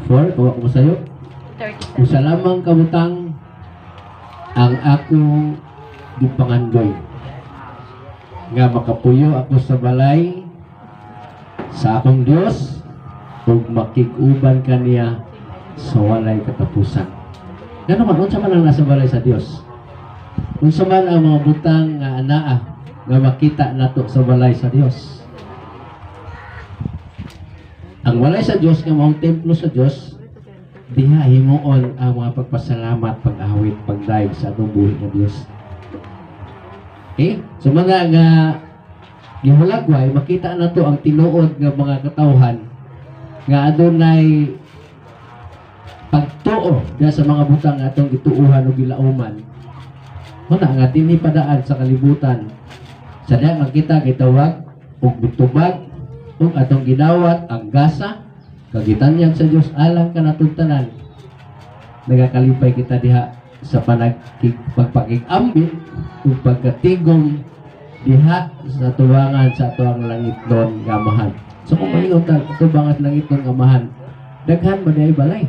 4, kawa ko sa'yo. 37. Usa lamang kabutang ang akong gipangandoy nga makapuyo ako sa balay sa akong Dios ug makig-uban kaniya sa walay katapusan. Ngano man unsa man ang nasa balay sa Dios? Unsa man ang mga butang nga anaa nga makita nato sa balay sa Dios? Ang walay sa Dios nga maong templo sa Dios, diha himuon ang mga pagpasalamat, pag-awit, pagdaig sa atong buhi nga Dios. Okay? So mga nga gihulagway, makita na to ang tinuod nga mga katawhan nga adunay pagtuo diha sa mga butang atong gituuhan o gilauman. Muna nga dinhi padaan sa kalibutan. Sa diha makita gitawag og bitubag ug atong ginawat ang gasa kagitanyag sa Dios alang kanatugtanan. Nagakalipay kita diha sa pagpakig-ambit ug pagkatigom diha sa tubangan sa atuang langit doon nga amahan. So kung maingon ta tubangan sa langit doon nga amahan, daghan ba day balay?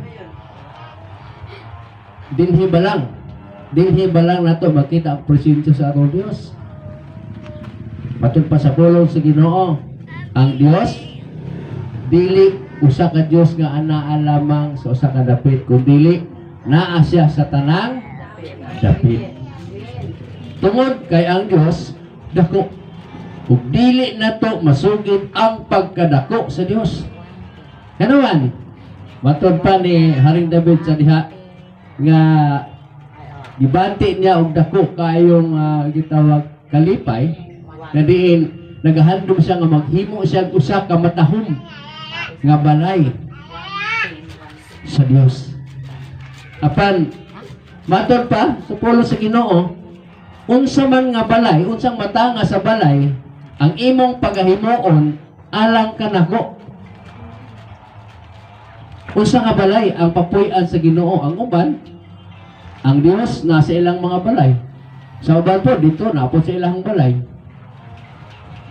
Dinhi balang nato makita ang presensya sa atong Dios. Matud pa sa pulong sa Ginoo, ang Dios dili usa ka Dios nga anaa lamang sa usa ka dapit, kundi naa siya sa tanang dapit. Tungod kay ang Dios dako ug dili nato masugid ang pagkadako sa Dios. Kanuman matud pa ni Haring David sa diha nga gibanti niya og dako kayong gitawag kalipay nga diin nagahandom siya nga maghimo siya og usa ka matahom nga balay sa Dios. Apan matud pa sa pulo sa Ginoo, unsa man nga balay, unsang mata nga sa balay ang imong pagahimuon alang kanako. Unsa nga balay ang papuy-an sa Ginoo? Ang uban, ang Dios nasa ilang mga balay. Sa uban po dito na po sa ilang balay.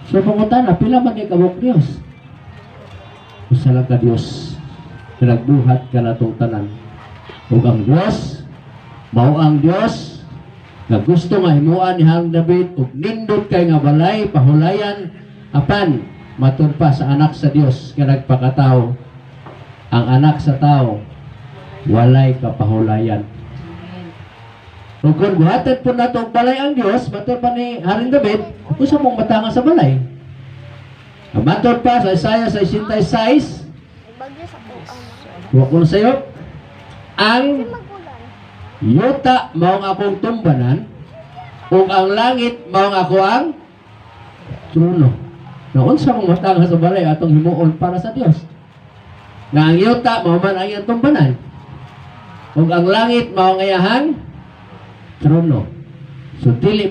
So pangutana, pila man kay kabuk Dios? Usa lang ka Dios. Pinagbuhat ka natong tanan. Ug ang Dios mao ang Dios nga gusto nga himuan ni Haring David ug nindot kay nga balay pahulayan apan matud pa sa anak sa Dios nga nagpakatao. Ang anak sa tao walay kapahulayan. Ug kung buhaton po nato og balay ang Dios, matud pa ni Haring David, usa mong matanga sa balay. Matud pa sa Isaiah 66, wa ko sayo, ang yuta maong akong tumbanan ug ang langit maong ako ang trono. Na unsa mong matanga sa balay atong himuon para sa Dios? Nga ang yuta mao man ang iyang tumbanan ug ang langit mao ang iyang trono. So dili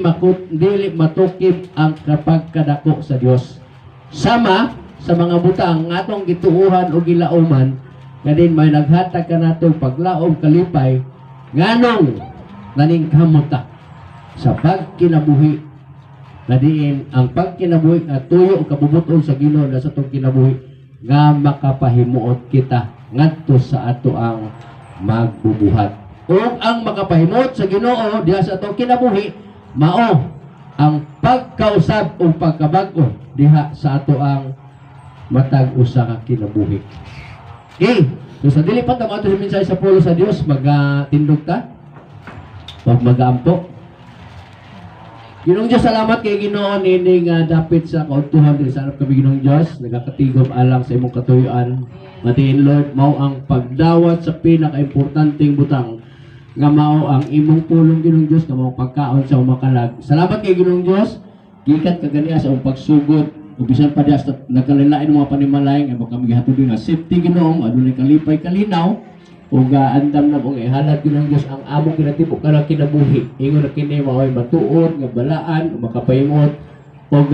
matukib ang kapagkadako sa Dios. Sama sa mga butang nga atong gituuhan o gilauman, kadin may naghatag ka nato paglaom kalipay nganong naningkamot ta sa pagkinabuhi na diin ang pagkinabuhi at tuyo o kabubuton sa Ginoo na sa itong kinabuhi nga makapahimuot kita ngadto sa ato ang magbubuhat. O ang makapahimuot sa Ginoo diha sa atong kinabuhi mao ang pagkausab o pagkabag-o diha sa ato ang matag usa ka kinabuhi. Okay, so sa dili pa ta ato sa mensahe sa pulo sa Dios, magatindog ta pag magaampo. Ginong Diyos, salamat kay Ginoo nini nga dapit sa kautuhan diri sa harap kami Ginong Diyos, nagakatigom alang sa imong katuyuan. Matiin Lord, mao ang pagdawat sa pinaka-importanteng butang nga mao ang imong pulong Ginong Diyos nga mao pagkaon sa umakalag. Salamat kay Ginong Diyos, gikat kaganiya sa imong pagsugod ug bisan pa dias nagkalilain mga panimalay nga kami gihatod nga safety Ginoo, adunay kalipay kalinaw ug andam na mong ihalad Ginong Diyos ang among kinatibok kanang kinabuhi. Ingon na kini mao'y matuod nga balaan, makapahimot ug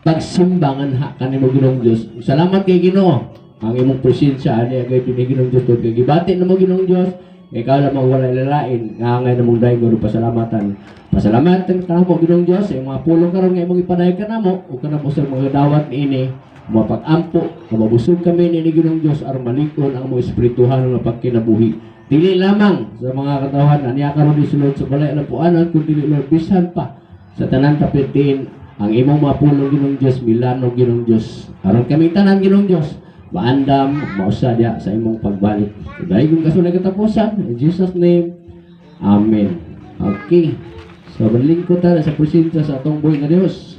pagsimbangan ha kanimo Ginong Diyos. Salamat kay Ginoo ang imong presensya ani agay pini Ginong Diyos ug gibati namo Ginong Diyos. Ikaw lamang walay lalain, ngangay namong daig o pasalamatan. Pasalamatan ka namo Ginong Diyos, sa mga pulong karon nga imong ipanayag ka namo, o ka namo sa mga dawat niini, mapag-ampo, mabusog kami ni Ginong Dios aron malikon ang mga espirituhan nga pagkinabuhi. Dili lamang sa mga katawanan niya karon ni sulod sa balay na puanan kun dili Lord bisan pa sa tanan kapitin ang imong mapulong Ginong Dios, milano Ginong Dios. Aron kami tanan Ginong Dios maandam, mausadya sa imong pagbalik. Dahil kung kaso nagkatapusan, in Jesus name, Amen. Okay. So, baling ko tayo sa presensya sa atong buhay nga Diyos.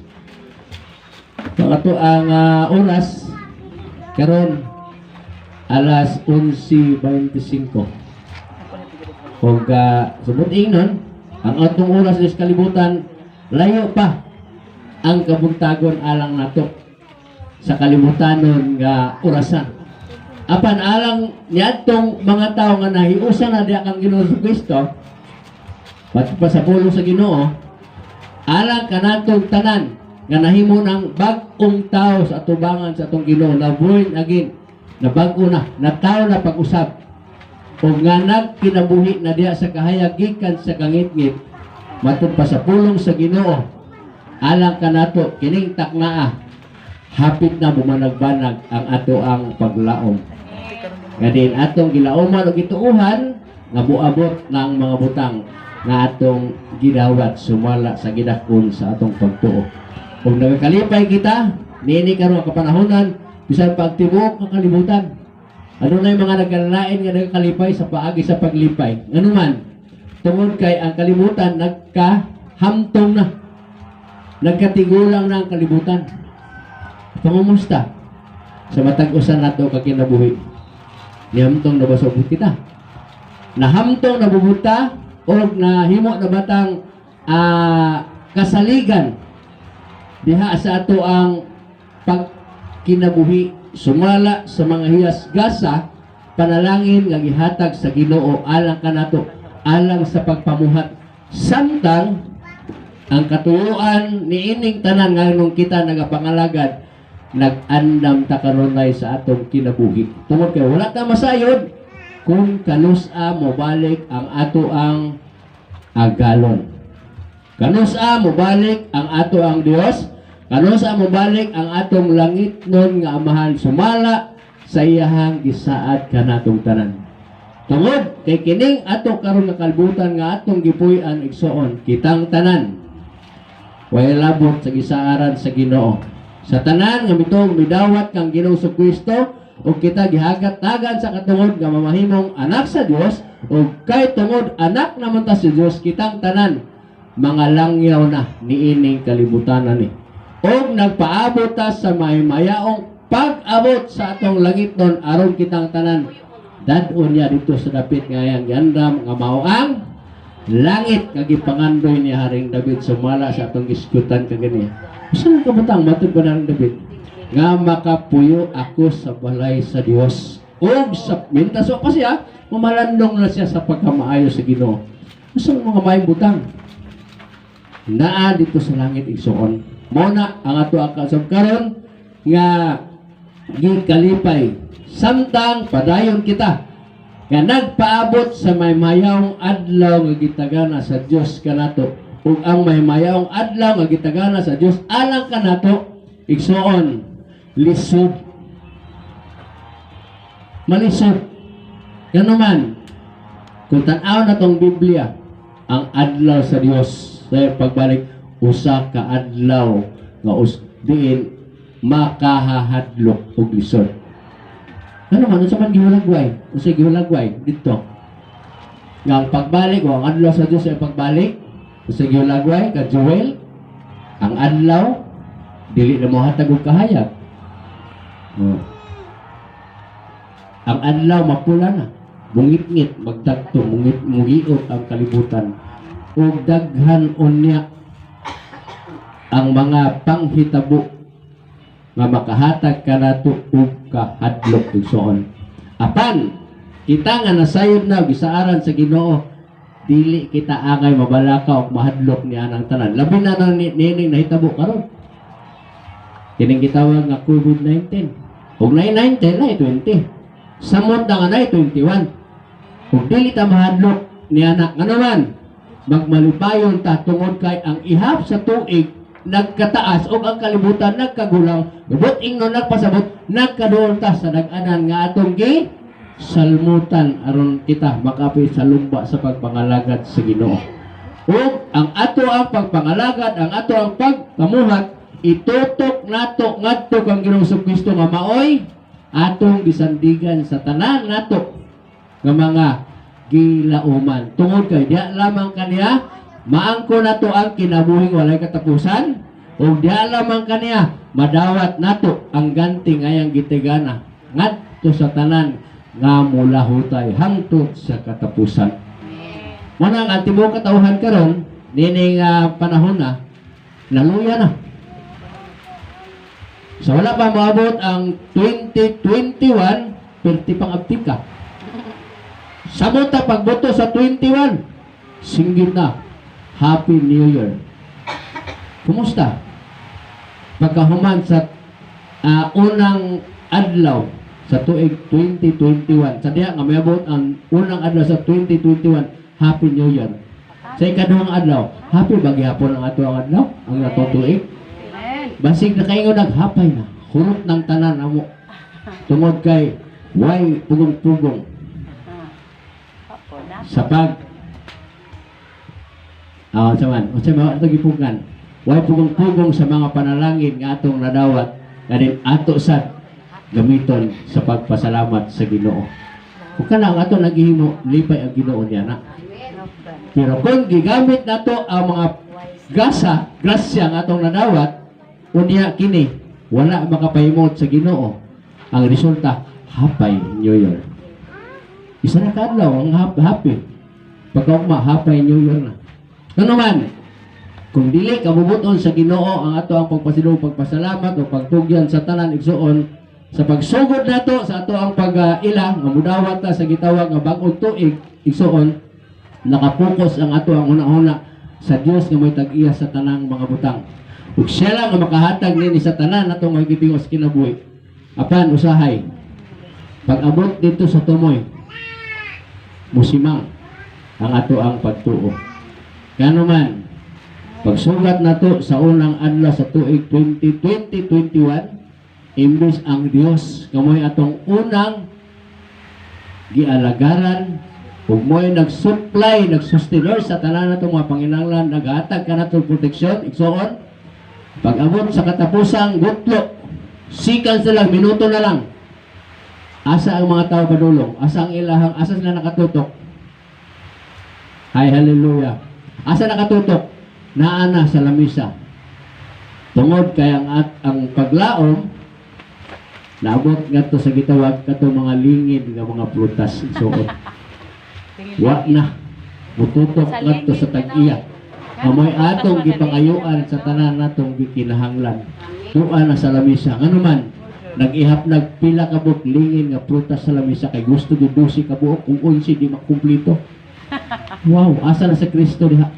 Pakato ang oras, karon alas 11:25. Kung subuting nun, ang atong oras is kalibutan, layo pa ang kabuntagon alang nato sa kalibutanon nga orasan. Apan alang niadtong mga tao nga nahiusa na diha kang Ginoo Kristo, pati pa sa pulong sa Ginoo, alang kanatong tanan nga nahimo ng bag-ong tao sa atubangan sa atong Ginoo, na born again, na bag-o na tao na pag-usab, o nga nagkinabuhi na diha sa kahayag gikan sa kangit-ngit, matod pa sa pulong sa Ginoo, alang kanato kining taknaa, hapit na bumanag-banag ang ato ang paglaom. Kadin atong gilaoman o gituuhan nga buabot ng mga butang nga atong gidawat sumala sa gidakon sa atong pagtuo. Kung nagakalipay kita, nini karon kapanahonan, bisan pagtibok ng kalibutan. Ano na yung mga nagkalalain nga nagakalipay sa paagi sa paglipay? Ano man, tungod kay ang kalibutan nagkahamtong na. Nagkatigulang na ang kalibutan. Pangumusta sa matag-usan nato kakinabuhi. Nihamtong na basog kita. Nahamtong na bubuta o nahimo na batang kasaligan diha sa ato ang pagkinabuhi, sumala sa mga hiyas gasa, panalangin nga gihatag sa Ginoo alang kanato, alang sa pagpamuhat. Samtang ang katuyuan ni ining tanan nga nung kita nagapangalagad, nag-andam ta kanunay sa atong kinabuhi. Tungod kay wala ta masayod kung kanusa mo balik ang ato ang agalon. Kanusa mo balik ang ato ang Dios, kanusa mo balik ang atong langit nun nga amahan, sumala sa iyahang gisaad kanatong tanan. Tungod kay kining ato karon nga kalbutan nga atong gipuy-an igsoon, kitang tanan way labot sa gisaaran sa Ginoo. Sa tanan nga mitong midawat kang Ginoo Kristo, o kita gihagat-tagan sa katungod nga mamahimong anak sa Dios, o kay tungod anak naman ta sa Dios, kitang tanan mga langyaw na niining kalibutanan ni. O nagpaabot ta sa mayaong pag-abot sa atong langit nun, aron kitang tanan dadon niya dito sa dapit ngayang gandam nga mao ang langit nga gipangandoy ni Haring David, sumala sa atong iskutan kagani. Saan ka batang matod ba ng David? Nga makapuyo ako sa balay sa Dios. O sa mintas o pa siya, mamalandong na siya sa pagkamaayo sa Ginoo. Saan mga mayang butang? Naa dito sa langit igsoon. Muna ang ato ang kasabkaron nga gikalipay. Samtang padayon kita nga nagpaabot sa may mayawong adlaw nga gitagana sa Dios kanato, ug ang may mayawong adlaw nga gitagana sa Dios alang kanato igsoon lisod, malisod. Gano man kung tan-aw na tong Biblia, ang adlaw sa Dios sa pagbalik usa ka adlaw nga diin makahahadlok og lisod. Ano man sa man gihulagway, usa gihulagway dito. Nga ang pagbalik o ang adlaw sa Dios ay pagbalik, usa gihulagway ka Joel, ang adlaw dili na mo hatag og kahayag. Ang adlaw mapula na, mungit-ngit, magdagto, mungiot ang kalibutan. O daghan unya ang mga panghitabo nga makahatag ka na ito o kahadlok igsoon. Apan, kita nga nasayod na gisaaran sa Ginoo, dili kita angay mabalaka o mahadlok niya ng tanan. Labi na nang nining nahitabo karon. Kining gitawag nga COVID-19. Kung na 19 na 20. Samot na nga na 21. Kung dili ta mahadlok ni anak nga naman, magmalipayon ta tungod kay ang ihap sa tuig nagkataas o ang kalibutan nagkagulang, ubot ingnon nagpasabot, nagkaduolta sa nag-anan nga atong gi salmutan aron kita makapi sa lumba sa pagpangalagad sa Ginoo. Ug ang ato ang pagpangalagad, ang ato ang pagpamuhat, itutok nato ngadto kang Ginoong Kristo nga maoy atong gisandigan sa tanan nato nga mga gilauman. Tungod kay diya lamang kaniya maangko nato ang kinabuhing walay katapusan, o diya lamang kaniya madawat nato ang ganting ayang gitigana ngadto sa tanan nga mulahutay hangtod sa katapusan. Muna ang tibuok katauhan karon nining panahon na naluya na. So wala pa maabot ang 2021, perti pang abtika. Samuta pagboto sa 21, singgit na. Happy New Year. Kumusta? Pagkahuman sa unang adlaw sa tuig 2021. Sa diha nga mayabot ang unang adlaw sa 2021, Happy New Year. Sa ikaduhang adlaw, happy bagyapon ang ato ang adlaw, ang ato tuig. Basig na kayo naghapay na, hurot ng tanan amo. Tungod kay way pugong-pugong sa pag saman, unsay mga ato gipugan. Way pugong-pugong sa mga panalangin nga atong nadawat kadin ato sad gamiton sa pagpasalamat sa Ginoo. Kung kana ang ato naghihimo lipay ang Ginoo niya na. Pero kung gigamit nato ang mga grasya nga atong nadawat, unya kini wala makapahimot sa Ginoo, ang resulta Happy New Year. Isa na kadlaw ang happy. Pagkaugma Happy New Year na. Ano man, kung dili kabubuton sa Ginoo ang ato ang pagpasidong pagpasalamat o pagtugyan sa tanan igsuon sa pagsugod nato sa ato ang pag-ila nga mudawat ta sa gitawag nga bag-ong tuig igsuon, nakapokus ang ato ang una-una sa Dios nga may tag-iya sa tanang mga butang. Ug siya lang ang makahatag nini sa tanan natong magigingos kinabuhi. Apan usahay, pag-abot dito sa tumoy, musimang ang ato ang pagtuo. Kano man, pagsugat nato sa unang adlaw sa tuig 2021, imbes ang Dios kamoy atong unang gialagaran, ug mo'y nag-supply, nag-sustainer sa tanan natong mga panginahanglan, naghatag ka natong proteksyon, igsuon. Pag-abot sa katapusang gutlo, sikan sila, minuto na lang. Asa ang mga tao padulong? Asa ang ilahang, asa sila nakatutok? Hay, hallelujah. Asa nakatutok? Naana sa lamisa. Tungod kay ang paglaom, naabot nga to sa gitawag kato mga lingid nga mga prutas. Isuot. Wa na. Mututok nga to sa tag-iya. Amoy atong gipangayuan sa tanan natong gikinahanglan. Tuwa na sa lamisa. Ano man, nag-pila ka buok lingin nga prutas sa lamisa kay gusto gid 12 ka buok kung 11 di makumplito. Wow, asa na sa Kristo diha.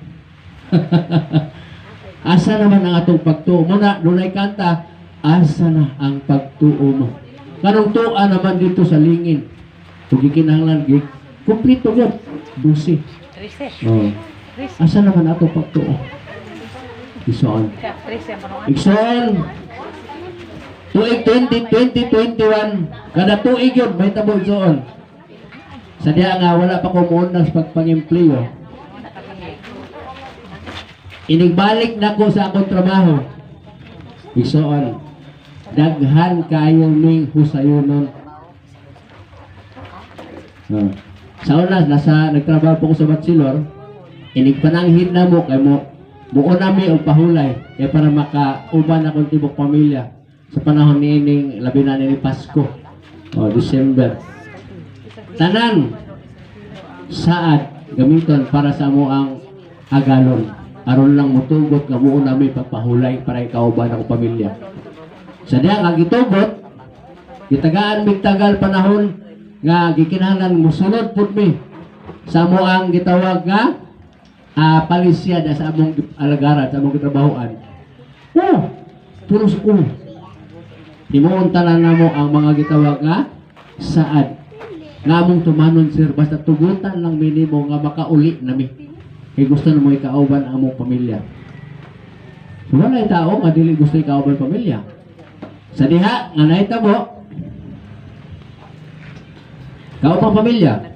Asa naman ang atong pagtuo? Muna, dunay kanta, asa na ang pagtuo mo? Kanong tuwa naman dito sa lingin? Kung gikinahanglan, kumplito yun. 12. Oh. Asa naman ato pagtuo? Igsoon. Tuig 2021, kada tuig yun, may tabo igsoon. Sadya nga, wala pa kumuunang sa pagpang-empleyo. Inigbalik na ko sa akong trabaho. Igsoon. Daghan kayo ning husayonon. Sa una, nagtrabaho po ko sa Batsilor. Inigpananghin na mo kay mo buo nami og pahulay kay para makauban akong tibok pamilya sa panahon nining labi na ni Pasko o December. Tanan saad gamiton para sa mo ang agalon aron lang mutugot nga buo nami pagpahulay para ikauban akong pamilya. Sa diha nga gitugot gitagaan mig tagal panahon nga gikinahanglan musunod pud mi sa mo ang gitawag nga palisya da sa among alagaran, sa among trabahoan. Puros himuon tanan namo ang mga gitawag nga saad. Nga among tumanon sir, basta tugutan lang minimo nga makauli nami. Kay gusto na mo ikauban ang among pamilya. Walay tao nga dili gusto ikauban pamilya. Sa diha nga nahitabo kaupang pamilya.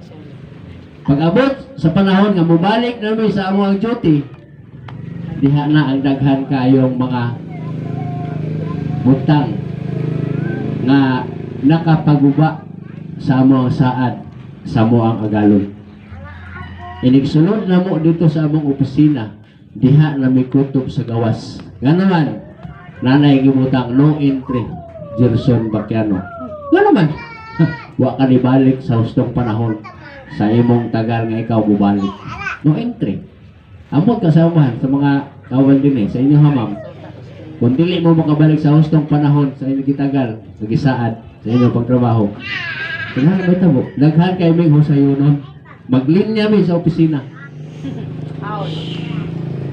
Pag-abot sa panahon nga mubalik na namin sa among duty, diha na ang daghan kayong mga butang nga nakapaguba sa among saad sa moang agalon. Inigsunod na mo dito sa among opisina, diha na may kutob sa gawas. Nga naman, nanay gibutang no entry, Gerson Baquiano. Nga naman, wa ka nibalik sa hustong panahon sa imong tagal nga ikaw bubalik. No entry. Amot kasamahan sa mga kawan din sa inyo hamam. Kung dili mo makabalik sa hustong panahon sa inyong gitagal, nagisaad sa inyong pagtrabaho. Kailangan ba ito mo? Daghan kay Ming Husayunon. Maglinya mi sa opisina.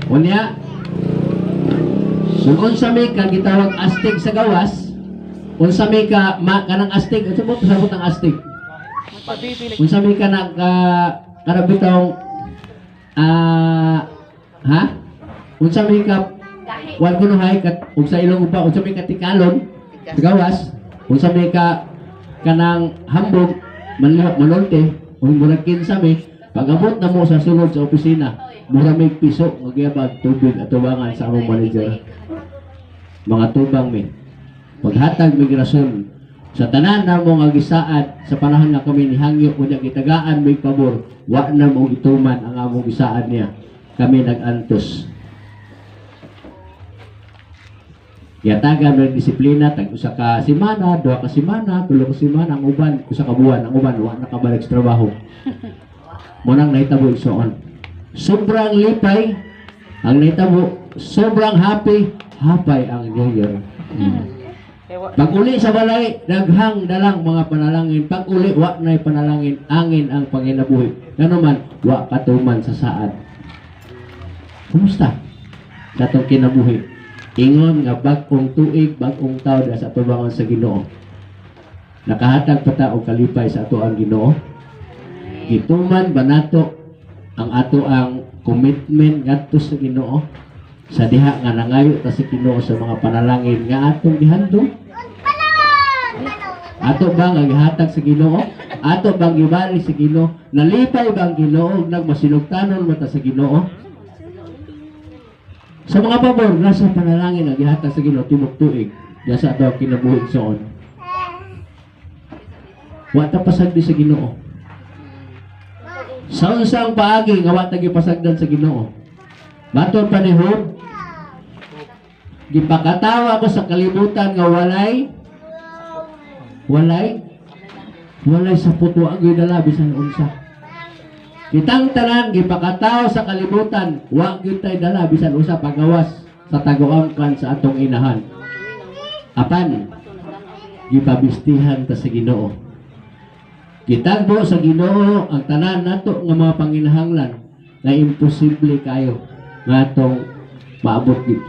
Unya, kung unsa may ka gitawag astig sa gawas, unsa may ka kanang astig, unsa mo pasabot ang astig? Unsa may ka karabitong ha? Unsa may ka wal kuno hay kat ug sa ilong upa unsa may katikalon sa gawas, unsa may ka kanang hambog manolte ug murag kinsa may pag-abot na mo sa sulod sa opisina, mura may piso magyabag tubig at tubangan sa among manager. Mga tubang mi paghatag migrasyon sa tanan na mo nga gisaad sa panahon nga kami ni hangyo unya gitagaan may pabor, wa na mo gituman ang among gisaad niya. Kami nag-antos. Yatagan ng disiplina tag usa ka semana, duha ka semana, tulo ka semana, ang uban usa ka buwan, ang uban wa nakabalik sa trabaho. Munang nahitabo igsoon. Sobrang lipay ang nahitabo, sobrang happy, hapay ang New Year. Pag-uli sa balay, daghang dalang mga panalangin. Pag-uli, wa na'y panalangin, angin ang panginabuhi. Nga naman, wa katuman sa saad. Kumusta? Sa itong kinabuhi. Ingon nga bagong tuig, bagong taon sa tubangan sa Ginoo. Nakahatag pa ta og kalipay sa ato ang Ginoo. Gituman ba nato ang ato ang commitment ngadto sa Ginoo sa diha nga nangayo ta sa Ginoo sa mga panalangin nga atong gihandom? Ato bang ang gihatag sa Ginoo? Ato bang gibalik sa Ginoo? Nalipay bang Ginoo ug nagmasinugtanon mata sa Ginoo? Sa mga pabor, nasa panalangin ang gihatag sa Ginoo tibok tuig, diya sa ato kinabuhi soon. Wa ta pasagdi sa Ginoo. Sa unsang paagi nga wa ta gipasagdan sa Ginoo. Baton pa ni Job, gipakatawa ko sa kalibutan nga walay sa puto ang gidala bisan unsa. Kitang tanan gipakataw sa kalibutan, wa gyud tay dala bisan usa pagawas sa taguangkan sa atong inahan. Apan gipabistihan ta sa Ginoo. Gitagbo sa Ginoo ang tanan nato nga mga panginahanglan na imposible kayo nga atong maabot gid.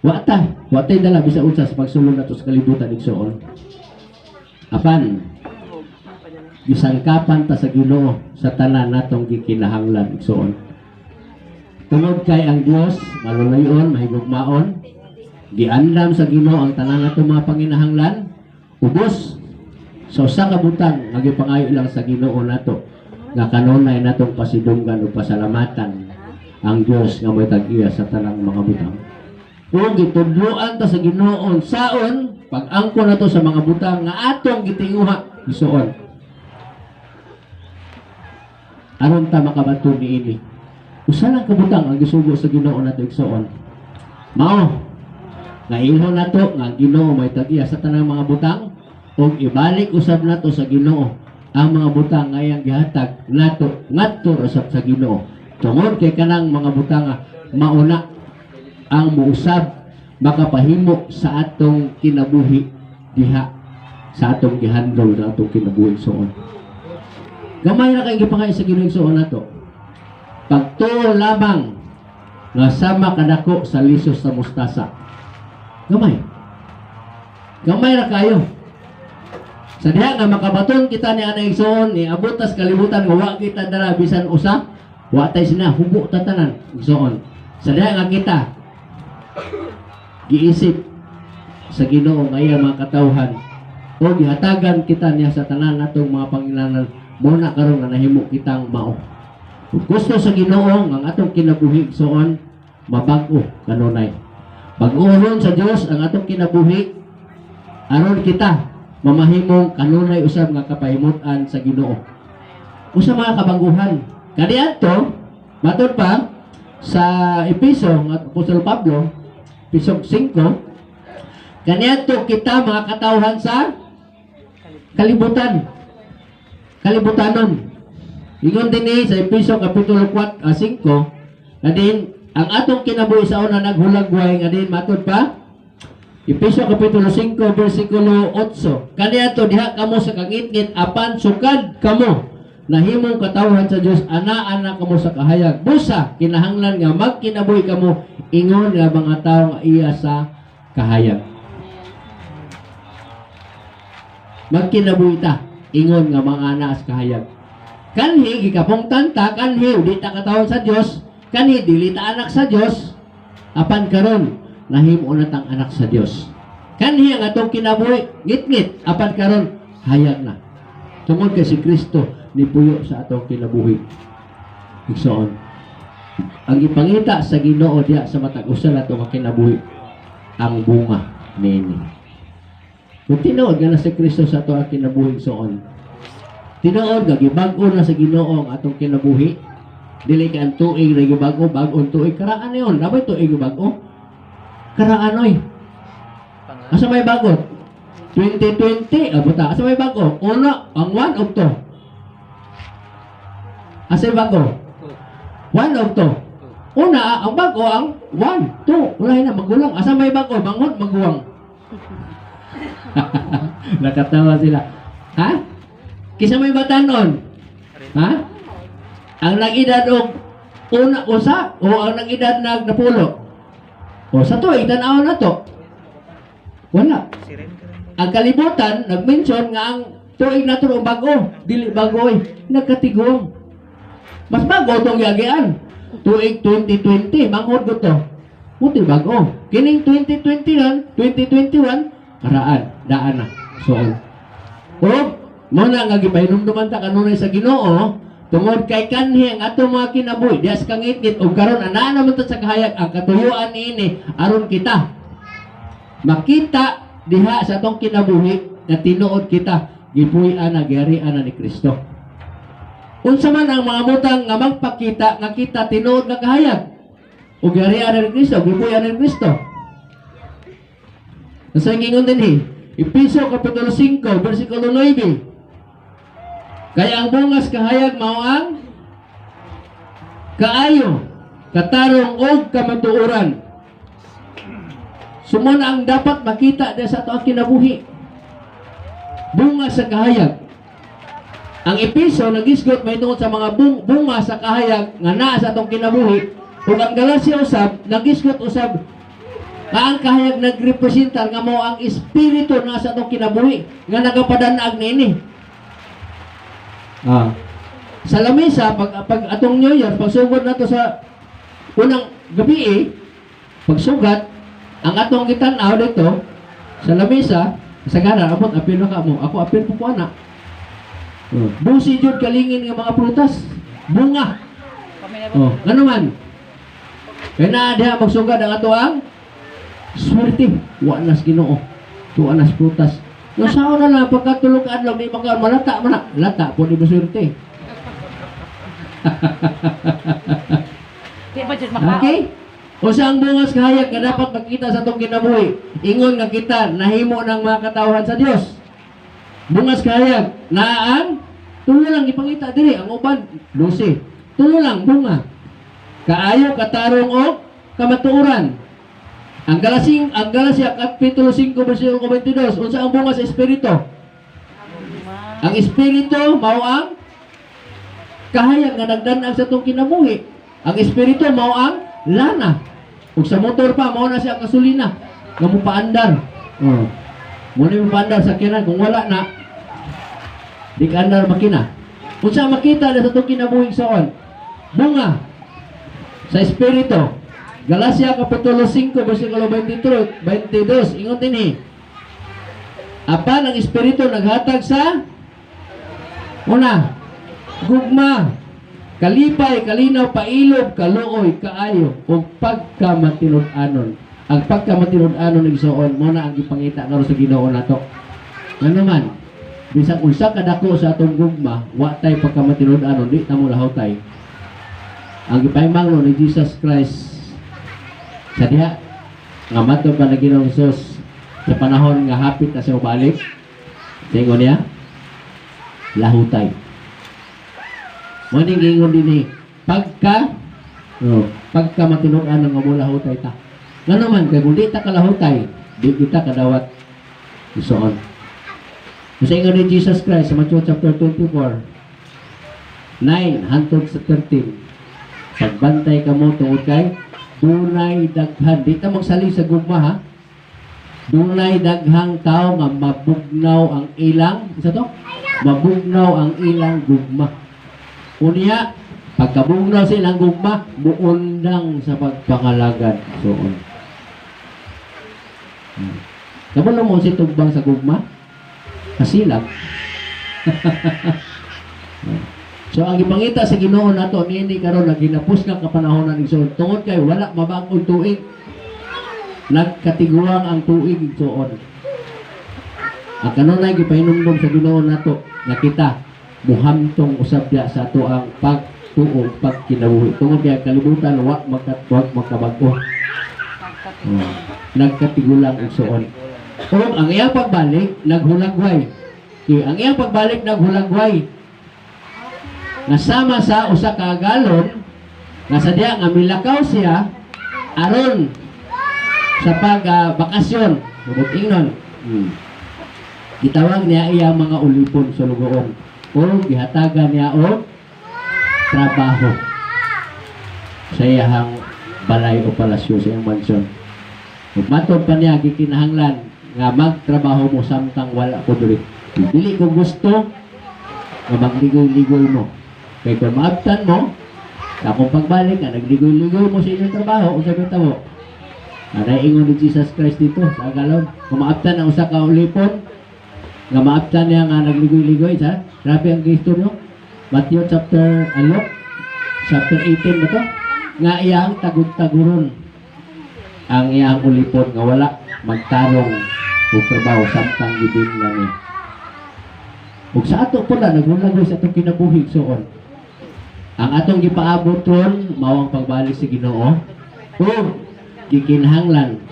Wa tay dala bisan unsa sa pagsulod nato sa kalibutan igsoon. Apan gisangkapan ta sa Ginoo sa tanan natong gikinahanglan igsoon. Tungod kay ang Dios malulayon, mahigugmaon, giandam sa Ginoo ang tanan natong mga panginahanglan, ubos sa usa ka butang nga gipangayo lang sa Ginoo nato nga kanunay natong pasidunggan ug pasalamatan ang Dios nga may tag-iya sa tanang mga butang. Kung gitudloan ta sa Ginoo saon pag-angkon nato sa mga butang nga atong gitinguha igsoon. Aron ta makabaton niini. Usa lang ka butang ang gisugo sa Ginoo nato igsoon. Mao nga ilhon nato nga Ginoo may tag-iya sa tanang mga butang ug ibalik usab nato sa Ginoo ang mga butang nga iyang gihatag nato ngadto usab sa Ginoo. Tungod kay kanang mga butang nga mauna ang muusab makapahimo sa atong kinabuhi diha sa atong gihandol na atong kinabuhi igsoon. Gamay na kay gipangay sa Ginoo igsoon nato. Pagtuo lamang nga sama kadako sa lisos sa mustasa. Gamay. Gamay na kayo. Sa diha nga makabaton kita ni ana igsoon ni abot tas kalibutan nga wa kita dala bisan usa, wa tay sina hubo ta tanan igsoon. Sa diha nga kita giisip sa Ginoo nga iya mga katawhan o gihatagan kita niya sa tanan natong mga panginahanglan muna karon nga nahimo kitang mao. Ug gusto sa Ginoo ang atong kinabuhi soon mabag-o kanunay. Bag-oron sa Dios ang atong kinabuhi aron kita mamahimong kanunay usab nga kapahimutan sa Ginoo. Usa mga kabaguhan kaniadto matud pa sa Episo nga Apostol Pablo Episo 5 kaniadto kita mga katawhan sa kalibutanon. Ingon dinhi sa Episo kapitulo 5 kadin ang atong kinabuhi sa una naghulagway kadin matud pa Episo kapitulo 5 bersikulo 8 kaniadto diha kamo sa kangit-ngit apan sukad kamo nahimong katawhan sa Dios ana-ana kamo sa kahayag busa kinahanglan nga magkinabuhi kamo ingon nga mga tawo nga iya sa kahayag. Magkinabuhi ta ingon nga mga ana sa kahayag. Kanhi gikapungtan ta kanhi di ta katawhan sa Dios, kanhi dili ta anak sa Dios. Apan karon nahimo na tang anak sa Dios. Kanhi ang atong kinabuhi ngit-ngit apan karon hayag na. Tungod kay si Kristo ni puyo sa atong kinabuhi. Igsoon. Ang ipangita sa Ginoo diha sa matag usa nato nga kinabuhi ang bunga niini. Kung tinuod nga na si Kristo sa atong kinabuhi igsoon. Tinuod nga gibag-o na sa Ginoo ang atong kinabuhi. Dili ka ang tuig na gibag-o, bag-on tuig karaan niyon. Nabay tuig gibag-o. Karaan oy. Asa may bagot? 2020 abuta. Asa may bago? Una ang 1 of 2. Asa bago? 1 of 2. Una ang bago ang 1, 2. Wala na magulang. Asa may bago? Bangon maguwang. Nakatawa sila. Ha? Kisa may batanon? Ha? Ang nag-edad og una usa o ang nag-edad napulo? O sa to itanaw na to. Wala. Ang kalibutan nag-mention nga ang tuig na to bago, dili bagoy, nagkatigong. Mas bago tong yagian. Tuig 2020 mangod ko to. Muti bago. Kining 2021 karaan daan na. So, mo na nga gipahinumduman ta kanunay sa Ginoo tungod kay kanhi ang atong mga kinabuhi dias kangit-ngit ug karon ana naman ta sa kahayag ang katuyuan niini aron kita makita diha sa atong kinabuhi nga tinuod kita gipuy-an na giharian na ni Kristo. Unsa man ang mga butang nga magpakita nga kita tinuod nga kahayag ug giharian na ni Kristo, gipuy-an na ni Kristo. Sa ingon dinhi Episo kapitulo 5 bersikulo 9. Kaya ang bungas kahayag mao ang kaayo, katarong og kamatuoran. Sumuna ang dapat makita diya sa ato kinabuhi. Bunga sa kahayag. Ang Episo nagisgot may tungod sa mga bunga sa kahayag nga naa sa atong kinabuhi. Ug ang Galacia usab nagisgot usab nga ang kahayag nagrepresentar nga mao ang espiritu na sa atong kinabuhi nga nagapadanaag niini. Sa lamesa pag atong New Year pagsugod nato sa unang gabi pagsugat ang atong gitan-aw dito sa lamesa sa gana amot apil na ka mo ako apil po ana. Busi jud kalingin nga mga prutas bunga. Ngano man kay na diha magsugad ang ato ang swerte wa nas Ginoo tuwa nas prutas. No sao na lang pagkatulog ka adlaw di maka malata man lata po di maswerte. Okay? O sa ang bungas kahayag nga dapat makita sa itong kinabuhi ingon nga kita nahimo ng mga katawhan sa Dios. Bungas kahayag na ang tulo lang ipangita diri ang uban 12. Tulo lang bunga. Kaayo katarong o kamatuoran. Ang Galacia kapitulo 5 bersikulo 22 unsa ang bunga sa espiritu? Ang espiritu mao ang kahayag nga nagdan-ag sa itong kinabuhi. Ang espiritu mao ang lana. Ug sa motor pa mao na siya gasolina nga mopaandar. Mo ni mopaandar sa kinan kung wala na di ka andar makina. Unsa makita na sa itong kinabuhi soon? Bunga sa espiritu. Galacia Kapitulo 5, versikulo 23, 22, ingon dinhi. Apan ang Espiritu naghatag sa una, gugma, kalipay, kalinaw, pailob, kaluoy, kaayo, o pagkamatinud-anon. Ang pagkamatinud-anon ng Igsoon, muna ang ipangita nga sa Ginoo nato. Nga naman, bisang unsa kadako sa atong gugma, wa tay pagkamatinud-anon, di ta mo lahutay. Ang ipahimangno ni Jesus Christ sa diha nga madto pa na Ginoong Hesus sa panahon nga hapit na siya balik, tingon niya, lahutay. Muning ingon dinhi pagka matinud-anon nga mo lahutay ta. Nga naman kay kung di ta kalahutay, di kita kadawat Igsoon. Sa ingon ni Jesus Christ sa Matthew chapter 24 9 hangtod sa 13, pagbantay ka mo tungod kay dunay daghan, di ta magsali sa gugma ha, dunay daghang tao nga mabugnaw ang ilang, isa to? Mabugnaw ang ilang gugma. Unya, pagkabugnaw sa ilang gugma, buundang sa pagpangalagad. Soon. Kabalo mo si tugbang sa gugma? Kasilag. So ang ipangita sa Ginoo nato niini karon naginapos na kapanahonan Igsoon. Tungod kay wala mabag-ong tuig. Nagkatiguang ang tuig Igsoon. Ang kanunay gipahinumdom sa Ginoo nato nga kita muhamtong usab diya sa ato ang pagtuo, pagkinabuhi. Tungod kay kalibutan wa magkabag-o. Nagkatigulang Igsoon. O ang iyang pagbalik naghulagway. Ang iyang pagbalik naghulagway. Nasama sa usa ka galon nga sadya nga milakaw siya aron sa bakasyon. Buting-non. Gitawag niya iyang mga ulipon sa lugoon o gihatagan niya og trabaho sa iyang balay o palasyo sa iyang mansyon. Ug matod pa niya gikinahanglan nga magtrabaho mo samtang wala ko diri. Dili ko gusto nga magligoy-ligoy mo. Kaya kung maabtan mo, sa akong pagbalik na nagligoy-ligoy mo sa inyong trabaho, usap yung tabo. Naraingon ni Jesus Christ dito sa agalon. Kung maabtan ang usa ka ulipon, nga maabtan niya nga nagligoy-ligoy, sa grabe ang gisto nyo. Matthew chapter 18 ba to? Nga iyang tagud-taguron ang iyang ulipon nga wala magtarong o trabaho samtang gibing nga niya. Ug sa ato po na naglulagoy sa atong kinabuhi Igsoon. Ang atong gipaabot ron mao ang pagbalik sa Ginoo o gikinahanglan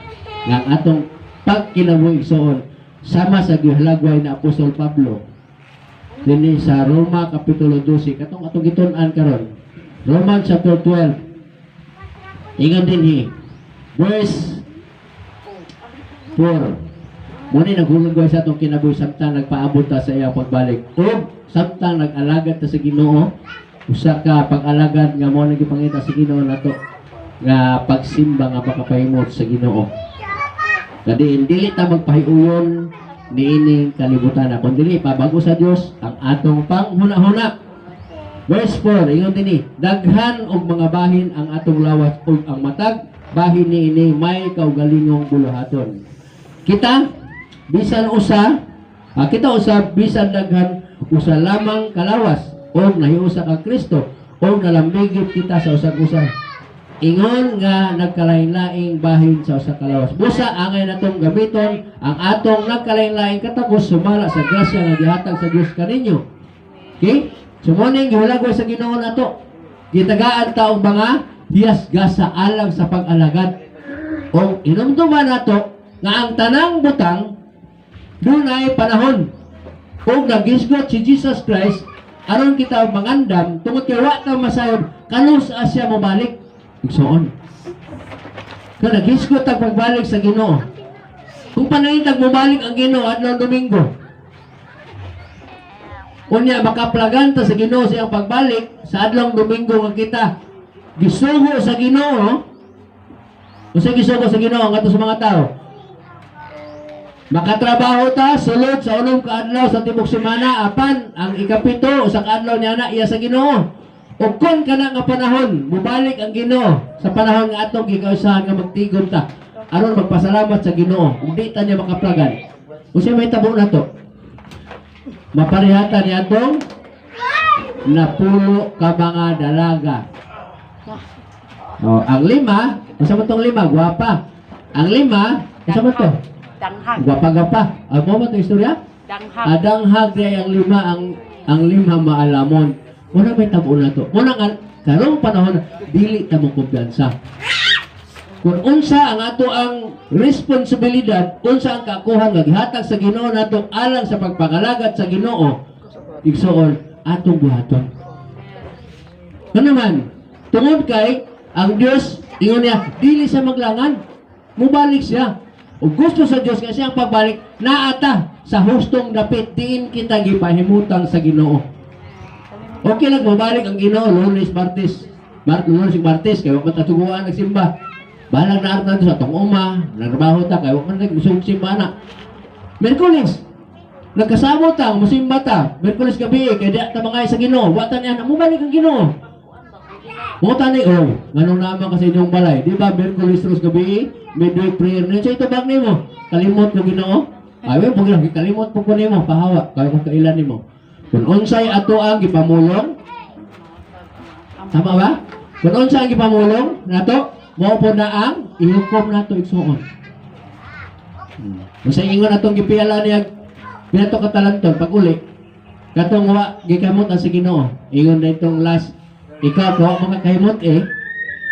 nga ang atong pagkinabuhi Igsoon sama sa gihalagway na Apostol Pablo dinhi sa Roma Kapitulo 12 katong atong gitun-an karon. Romans chapter 12 ingon dinhi verse 4. Muni naghulagway sa atong kinabuhi samtang nagpaabot ta sa iyang pagbalik o samtang nag-alagad ta sa Ginoo. Usa ka pag-alagad nga mo nagipangita sa Ginoo nato nga pagsimba nga makapahimot sa Ginoo. Kadi dili ta magpahiuyon niining kalibutan na kundi pabago sa Dios ang atong panghuna-huna. Verse 4 ingon dinhi, daghan og mga bahin ang atong lawas ug ang matag bahin niini may kaugalingong buluhaton. Kita bisan usa bisan daghan usa lamang kalawas o nahiusa ka Kristo o nalambigit kita sa usag-usa. Ingon nga nagkalain-laing bahin sa usa kalawas. Busa angay natong gamiton ang atong nagkalain-laing katapos sumala sa grasya nga gihatag sa Dios kaninyo. Okay? Sumuning gihulagway sa Ginoo nato. Gitagaan ta og mga hiyas-gas sa alang sa pag-alagad. O inumduman nato nga ang tanang butang dunay panahon. Kung nagisgot si Jesus Christ aron kita mangandam tungod kay wa ta masayod kanus asya mo balik Igsoon. Kung nagisgot ang pagbalik sa Ginoo, kung panahintag mo balik ang Ginoo adlaw Domingo, unya makaplagan ta sa Ginoo sa iyang pagbalik sa adlaw Domingo nga kita gisugo sa Ginoo. Usa gisugo sa Ginoo ngadto sa mga tao. Makatrabaho ta sulod sa ulong kaadlaw sa tibok semana apan ang ikapito sa kaadlaw niya na iya sa Ginoo. ug kon kana nga panahon mubalik ang Ginoo sa panahon nga atong gikausahan nga magtigom ta aron magpasalamat sa Ginoo ug di ta niya makaplagan. Usa may tabo na to. Maparihatan niya atong napulo ka mga dalaga. Oh, ang lima, usa man tong lima, gwapa. Ang lima, usa man to? Danghag. Gwapa-gwapa. Mo ba to istorya? Danghag. Adanghag day ang lima ang lima maalamon. Muna may tabo na to. Muna nga karong panahon dili ta mo kumpiyansa. Kung unsa ang ato ang responsibilidad, unsa ang kakuha nga gihatag sa Ginoo nato alang sa pagpangalagat sa Ginoo, igsuon atong buhaton. Ano naman, tungod kay ang Dios ingon niya dili siya maglangan, mubalik siya. Ug gusto sa Dios kasi ang pagbalik naata sa hustong dapit diin kita gipahimutang sa Ginoo. Okay lang mabalik ang Ginoo Lunes, Martes. Lunes ug Martes kay wa man ta tuguan nagsimba. Balag na arta sa atong uma, nagtrabaho ta kay wa man nagusog simba na. Miyerkules nagkasamo ta, musimba ta. Miyerkules gabi kay di ta mangay sa Ginoo. Wa ta niya mubalik ang Ginoo. Mo tani nganong naman kasi inyong balay, di ba? Miyerkules ros gabi, midweek prayer. Sa ito bag nimo, kalimot ko Ginoo. Ay we pag kalimot po nimo, pahawa kay kung kailan nimo. Kung unsay ato ang gipamulong, tama ba? Kung unsay ang gipamulong nato, mao po na ang ihukom nato igsuon. Unsay ingon atong gipiala niya binato katalanton pag uli. Katong wa gikamot ang si Ginoo. Ingon na itong last ikaw po mga kahimot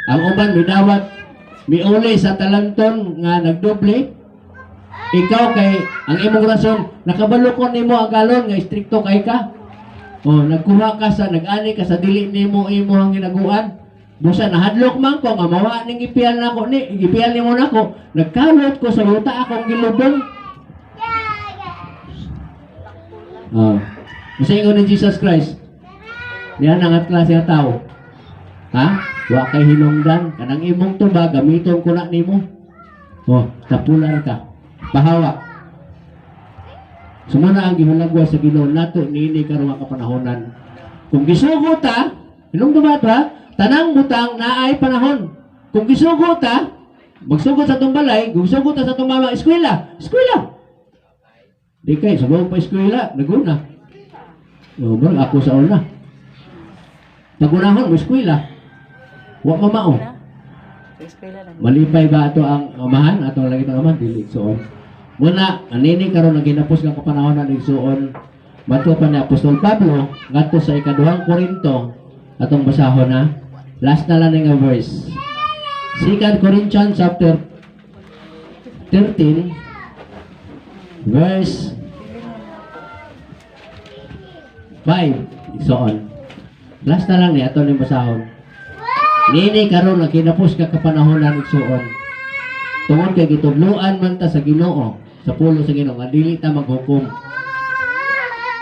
ang uban midawat miuli sa talanton nga nagdoble. Ikaw kay ang imong rason nakabalukon nimo ang galon nga istrikto kay ka. Nagkuha ka sa nag-ani ka sa dili nimo imong ginaguan. Busa nahadlok man ko nga mawa ning ipiyal nako ni ipiyal nimo nako. Nagkalot ko sa yuta akong gilubong. Kasi ingon ni Jesus Christ. Diyan ang klase nga tao. Ha? Wa kay hinungdan kanang imong tuba gamiton ko na nimo. Tapulan ka. Bahawa. Sumuna ang gihulagwa sa Ginoo nato niini karon nga kapanahonan. Kung gisugo ta, hinungduman ta, tanang butang naay panahon. Kung gisugo ta, magsugod sa tong balay, gisugo ta sa tong mama eskwela. Di kay sugo pa eskwela, naguna. Bro, ako sa una. Nagunahon mo eskwela. Wa mamao. Malipay ba ato ang amahan? Ato lagi itong amahan? Dili, igsuon. Muna, anini karon naginapos ng kapanahon na igsuon. Bato pa ni Apostol Pablo, ngadto sa ikaduhang Korinto, atong basahon na. Last na lang nga verse. 2 Corinthians chapter 13, verse 5. Igsuon. Last na lang ni ato ni basahon. Nini karon naginapos ka kapanahonan igsuon. Tungod kay gitudloan man ta sa Ginoo, sa pulo sa Ginoo, nga dili ta maghukom.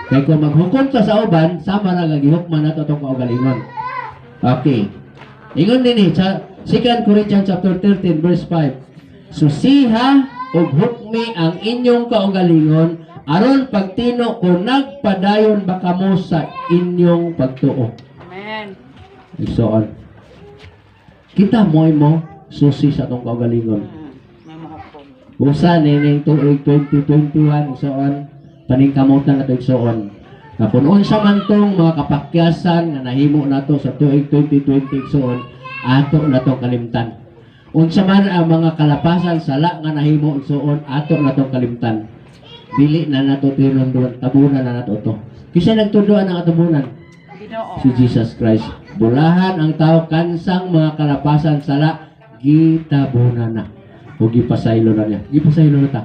Kay kung maghukom ta sa uban, sama ra nga gihukman nato tong kaugalingon. Okay. Ingon dinhi sa 2 Corinthians chapter 13 verse 5. Susiha ug hukmi ang inyong kaugalingon aron pagtino kung nagpadayon ba kamo sa inyong pagtuo. Amen. Igsuon. Kita mo susi sa tong kaugalingon. May mahukom. Usa nining tuig 2021 igsuon paningkamutan nato igsuon. Na kung unsa man tong mga kapakyasan nga nahimo nato sa tuig 2020 igsuon, ato natong kalimtan. Unsa man ang mga kalapasan sala nga nahimo igsuon, ato natong kalimtan. Dili na nato tinunduan, tabunan na nato to. Kisa nagtuduan ang atubunan? Ginoo. Si Jesus Christ. Bulahan ang tao kansang mga kalapasan sala gitabunan na. O gipasaylo na niya. Gipasaylo na ta.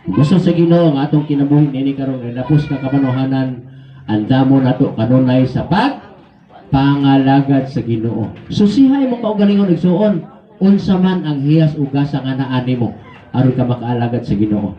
Gusto sa Ginoo nga atong kinabuhi nini karon napos ka kapanahonan andamo nato kanunay sa pangalagad sa Ginoo. Susihay mo kaugalingon igsuon unsa man ang hiyas ugasa nga naa nimo aron ka makaalagad sa Ginoo.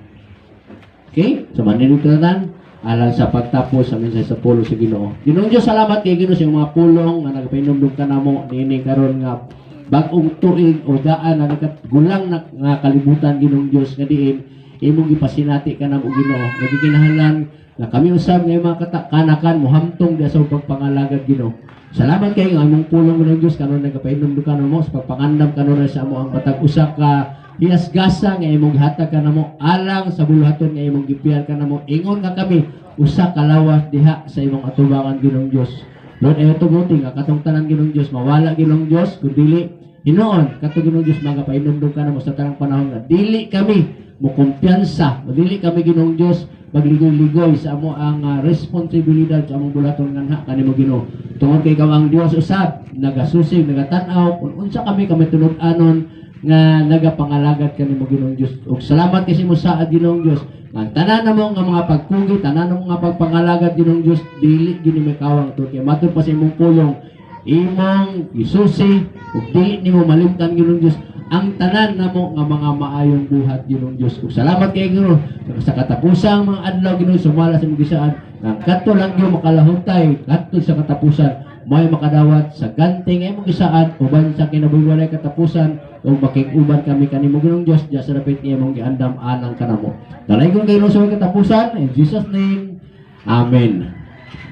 Okay? So maninugtanan alang sa pagtapos sa mensahe sa pulo sa Ginoo. Ginoong Dios salamat kay Ginoo sa mga pulong nga nagpainumdum ka namo nini karon nga bag-ong tuig o daan na naggulang na nga kalibutan Ginoong Dios nga diin imong gipasinati ka namo Ginoo. Nagkinahanglan na kami usab nga mga kanakan mohamtong dia sa pagpangalagad Ginoo. Salamat kay nga imong pulong ng Dios kanon nagapainom ka mo sa pagpangandam kanon sa amo ang batag usa ka hiasgasa nga imong gihatag ka namo alang sa buluhaton nga imong gipiar ka namo. Ingon nga kami usa ka lawas diha sa imong atubangan Ginoong Dios. Lord, ayo tumuti nga katong tanan Ginoong Dios mawala Ginoong Dios kun dili hinoon katong Ginoong Dios magapainom ka namo sa tanang panahon nga dili kami mo kumpiyansa, dili kami Ginoong Dios magligoy-ligoy sa amo ang responsibilidad sa among bulaton nganha kanimo Ginoo. Tungod kay ikaw ang Dios usab nagasusig nagatanaw kun unsa kami tunud-anon nga nagapangalagad kanimo Ginoong Dios. Ug salamat kasi mo sa Ginoong Dios. Ang tanan namo nga mga pagkugi, tanan namo nga pagpangalagad Ginoong Dios dili gini makawang to kay matud pa sa imong pulong imong isusi ug dili nimo malimtan Ginoong Dios ang tanan namo nga mga maayong buhat Ginoong Dios. Ug salamat kay Ginoo sa katapusang mga adlaw Ginoo sumala sa imong gisaan nga kadto lang gyud makalahutay kadto sa katapusan may makadawat sa ganting imong gisaan uban sa kinabuhi katapusan ug makig-uban kami kanimo Ginoong Dios diya sa dapit nga imong giandam anang kanamo. Dalaygon kay Ginoo sa katapusan in Jesus name. Amen.